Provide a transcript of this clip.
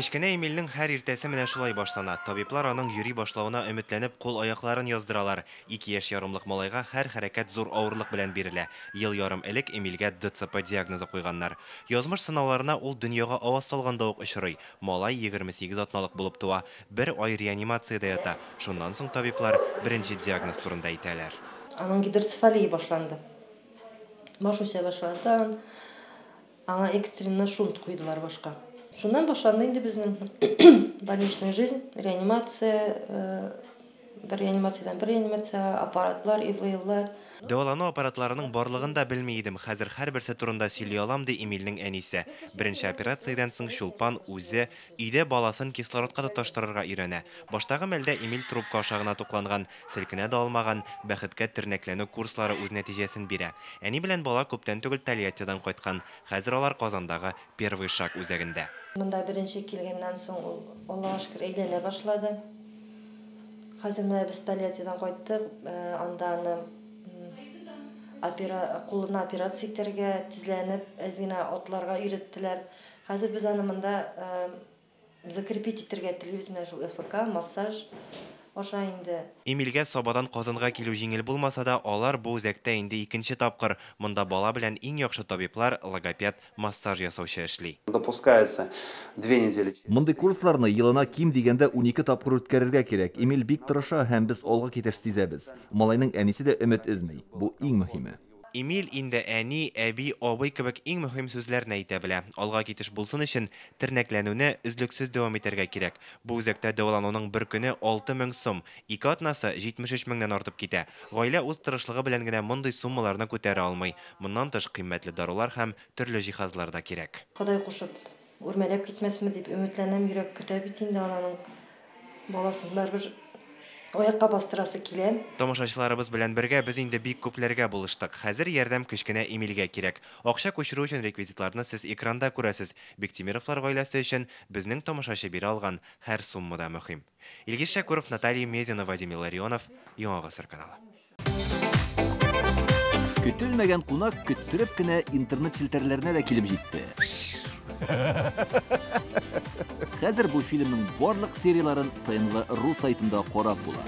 Кечкенә Эмильнең һәр иртәсе менә шулай башлана. Табиблар аның йөри башлауына өметләнеп кул аякларын яздыралар. 2 яшь ярымлык малайга һәр хәрәкәт зур авырлык белән бирелә. Ел ярым элек Эмильгә ДЦП диагнозы куйганнар. Язмыш сынауларына ул дөньяга аваз салганда ук очрый. Малай 28 атналык булып туа. 1 ай реанимациядә ята. Шуннан соң табиблар беренче диагноз турында әйтәләр. Аның гидроцефалия башланды. Баш үсә башлады. Аңа экстренный шунт куйдылар башка. Шуннан башланды инде безнең больничная жизнь, реанимация, реанимация, аппаратлар, ИВЛлар. Дәвалану аппаратларының барлыгын да белми идем. Хәзер һәрберсе турында сөйли алам ди Эмильнең әнисе. Беренче операциядән соң Чулпан үзе өйдә баласын кислородка тоташтырырга өйрәнә. Баштагы мәлдә Эмиль трубка ашагына тукланган, селкенә дә алмаган, бәхеткә тернәкләнү курслары үз нәтиҗәсен бирә. Әни белән бала күптән түгел Тольяттидан кайткан. Хәзер алар Казандагы Первый шаг үзәгендә. Монда беренче килгәннән соң ул Аллаһка шөкер әйләнә башлады. Хәзер менә без Тольяттидан кайттык, анда аны кулына операция итәргә тизләнеп, әзгенә атларга өйрәттеләр. Хәзер без аны монда закрепить итәргә телибез, менә шул СФК, массаж аша инде. Эмильгә Сабадан Казанга килү җиңел булмаса да, алар бу үзәктә инде икенче тапкыр. Монда бала белән иң яхшы табиблар, логопед, массаж ясаучы эшли. Допускается 2 недели. Мондый курсларны елына ким дигәндә 12 тапкыр үткәрергә кирәк. Эмиль бик тырыша һәм без алга китеш сизәбез. Малайның әнисе дә өмет өзмәй. Бу иң мөһиме. Эмиль инде әни, әби, абый кебек иң мөһим сүзләрне әйтә белә. Алга китеш булсын өчен тернәкләнүне өзлексез дәвам итәргә кирәк. Бу үзәктә дәвалануның бер көне 6000 сум, 2 атнасы 73 меңнән артып китә. Гаилә үз тырышлыгы белән генә мондый суммаларны күтәрә алмый. Моннан тыш кыйммәтле дарулар һәм төрле җиһазлар да кирәк. Ходай кушып, үрмәләп китмәсме дип өметләнәм, йөрәк көтә бит инде ананың баласын барбер аякка бастырасы килә. Тамашачыларыбыз белән бергә без инде бик күпләргә булыштык. Хәзер ярдәм кечкенә Эмильгә кирәк. Акча күчерү өчен реквизитларны сез экранда күрәсез. Биктимировлар гаиләсе өчен безнең тамашачы бирә алган һәр сумма да мөһим. Илгиз Шәкүров, Наталья Мезина, Вадим Илларионов, Яңа Гасыр каналы. Көтелмәгән кунак көттереп кенә интернет челтәрләренә дә килеп җитте. Хәзер бу фильмның барлык серияларын ТНВ.ру сайтында карап була.